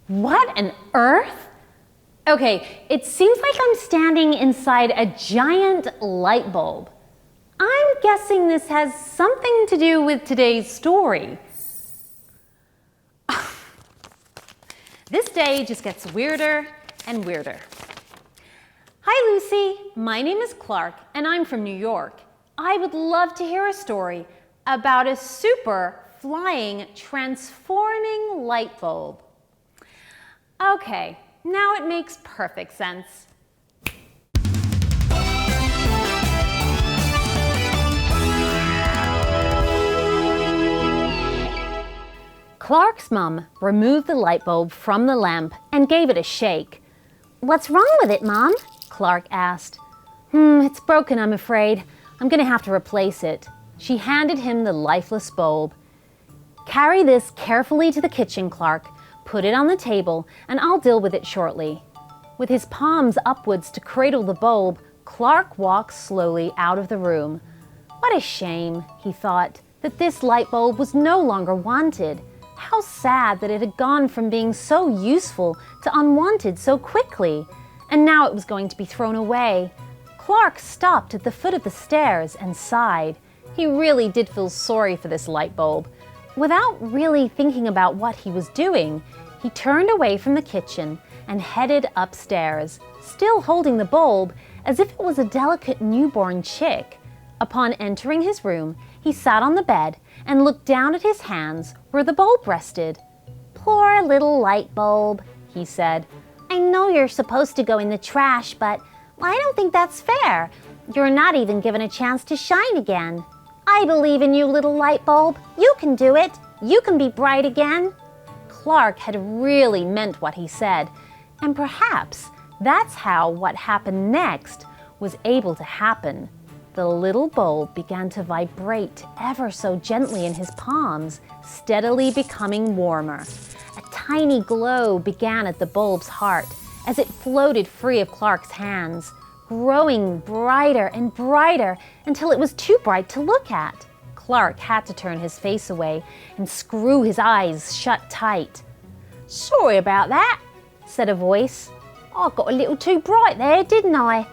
What on earth? Okay, it seems like I'm standing inside a giant light bulb. I'm guessing this has something to do with today's story. This day just gets weirder and weirder. Hi Lucy, my name is Clark and I'm from New York. I would love to hear a story about a super flying, transforming light bulb. Okay, now it makes perfect sense. Clark's mum removed the light bulb from the lamp and gave it a shake. "What's wrong with it, Mom?" Clark asked. It's broken, I'm afraid. I'm going to have to replace it." She handed him the lifeless bulb. "Carry this carefully to the kitchen, Clark. Put it on the table, and I'll deal with it shortly." With his palms upwards to cradle the bulb, Clark walked slowly out of the room. What a shame, he thought, that this light bulb was no longer wanted. How sad that it had gone from being so useful to unwanted so quickly. And now it was going to be thrown away. Clark stopped at the foot of the stairs and sighed. He really did feel sorry for this light bulb. Without really thinking about what he was doing, he turned away from the kitchen and headed upstairs, still holding the bulb as if it was a delicate newborn chick. Upon entering his room, he sat on the bed and looked down at his hands where the bulb rested. "Poor little light bulb," he said. "I know you're supposed to go in the trash, but I don't think that's fair. You're not even given a chance to shine again. I believe in you, little light bulb. You can do it. You can be bright again." Clark had really meant what he said, and perhaps that's how what happened next was able to happen. The little bulb began to vibrate ever so gently in his palms, steadily becoming warmer. A tiny glow began at the bulb's heart as it floated free of Clark's hands, growing brighter and brighter until it was too bright to look at. Clark had to turn his face away and screw his eyes shut tight. "Sorry about that," said a voice. "I got a little too bright there, didn't I?"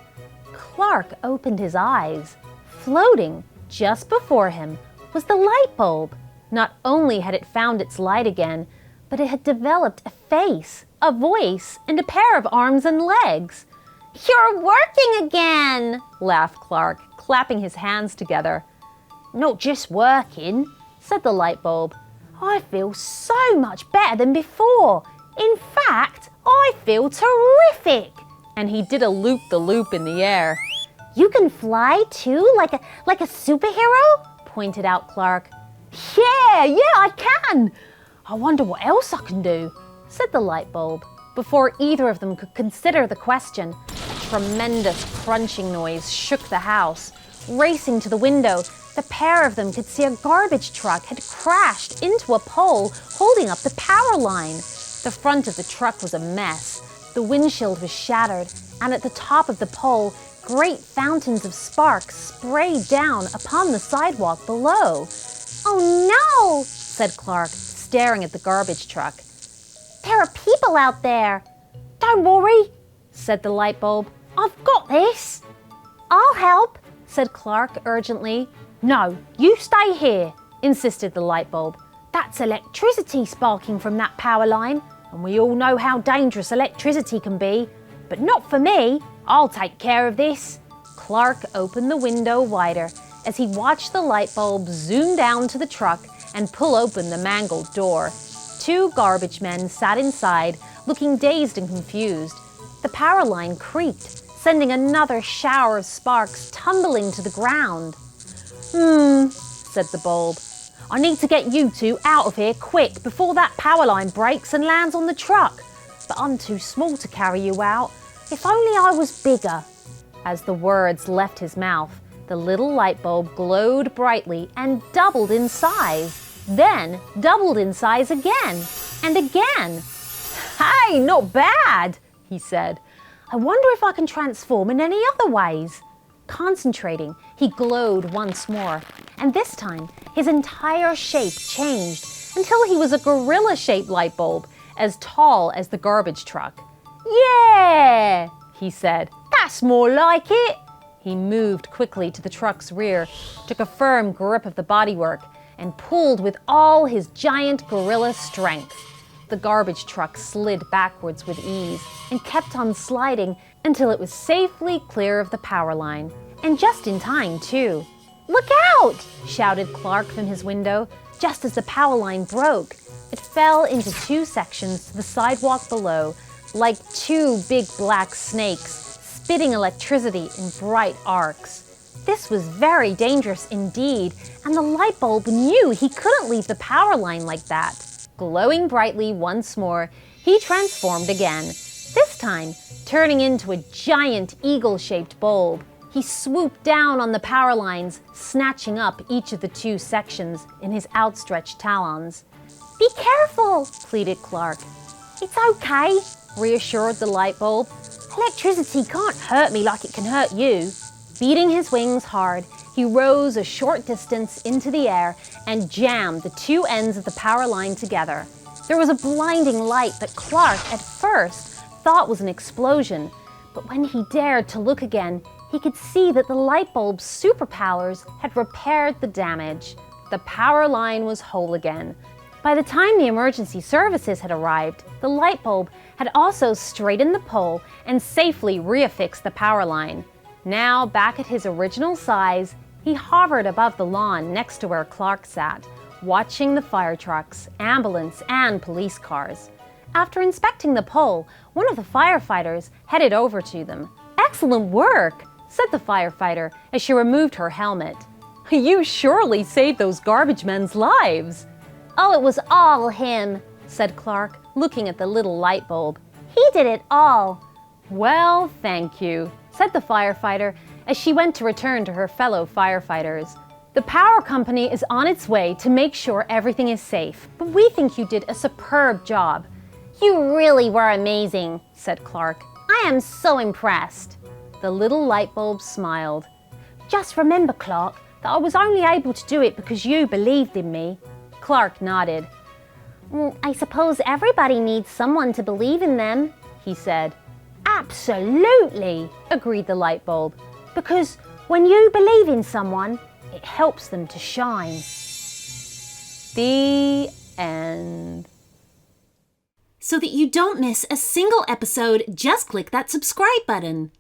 Clark opened his eyes. Floating just before him was the light bulb. Not only had it found its light again, but it had developed a face, a voice, and a pair of arms and legs. "You're working again," laughed Clark, clapping his hands together. "Not just working," said the light bulb. "I feel so much better than before. In fact, I feel terrific." And he did a loop-the-loop in the air. "You can fly too, like a superhero?" pointed out Clark. Yeah, I can. I wonder what else I can do," said the light bulb. Before either of them could consider the question, a tremendous crunching noise shook the house. Racing to the window, the pair of them could see a garbage truck had crashed into a pole holding up the power line. The front of the truck was a mess. The windshield was shattered, and at the top of the pole, great fountains of sparks sprayed down upon the sidewalk below. "Oh no," said Clark, staring at the garbage truck. "There are people out there." "Don't worry," said the light bulb. "I've got this." "I'll help," said Clark urgently. "No, you stay here," insisted the light bulb. "That's electricity sparking from that power line, and we all know how dangerous electricity can be. But not for me. I'll take care of this." Clark opened the window wider as he watched the light bulb zoom down to the truck and pull open the mangled door. Two garbage men sat inside, looking dazed and confused. The power line creaked, sending another shower of sparks tumbling to the ground. Said the bulb. "I need to get you two out of here quick before that power line breaks and lands on the truck. But I'm too small to carry you out. If only I was bigger." As the words left his mouth, the little light bulb glowed brightly and doubled in size. Then doubled in size again and again. "Hey, not bad," he said. "I wonder if I can transform in any other ways." Concentrating, he glowed once more, and this time his entire shape changed until he was a gorilla-shaped light bulb, as tall as the garbage truck. "Yeah," he said. "That's more like it." He moved quickly to the truck's rear, took a firm grip of the bodywork, and pulled with all his giant gorilla strength. The garbage truck slid backwards with ease and kept on sliding until it was safely clear of the power line. And just in time, too. "Look out!" shouted Clark from his window, just as the power line broke. It fell into two sections to the sidewalk below, like two big black snakes, spitting electricity in bright arcs. This was very dangerous indeed, and the light bulb knew he couldn't leave the power line like that. Glowing brightly once more, he transformed again, this time turning into a giant eagle-shaped bulb. He swooped down on the power lines, snatching up each of the two sections in his outstretched talons. "Be careful," pleaded Clark. "It's okay," reassured the light bulb. "Electricity can't hurt me like it can hurt you." Beating his wings hard, he rose a short distance into the air and jammed the two ends of the power line together. There was a blinding light that Clark, at first, thought was an explosion, but when he dared to look again, he could see that the light bulb's superpowers had repaired the damage. The power line was whole again. By the time the emergency services had arrived, the light bulb had also straightened the pole and safely reaffixed the power line. Now, back at his original size, he hovered above the lawn next to where Clark sat, watching the fire trucks, ambulance, and police cars. After inspecting the pole, one of the firefighters headed over to them. "Excellent work," said the firefighter as she removed her helmet. "You surely saved those garbage men's lives." "Oh, it was all him," said Clark, looking at the little light bulb. "He did it all." "Well, thank you," said the firefighter as she went to return to her fellow firefighters. "The power company is on its way to make sure everything is safe, but we think you did a superb job." "You really were amazing," said Clark. "I am so impressed." The little light bulb smiled. "Just remember, Clark, that I was only able to do it because you believed in me." Clark nodded. "I suppose everybody needs someone to believe in them," he said. "Absolutely," agreed the light bulb, "because when you believe in someone, it helps them to shine." The end. So that you don't miss a single episode, just click that subscribe button.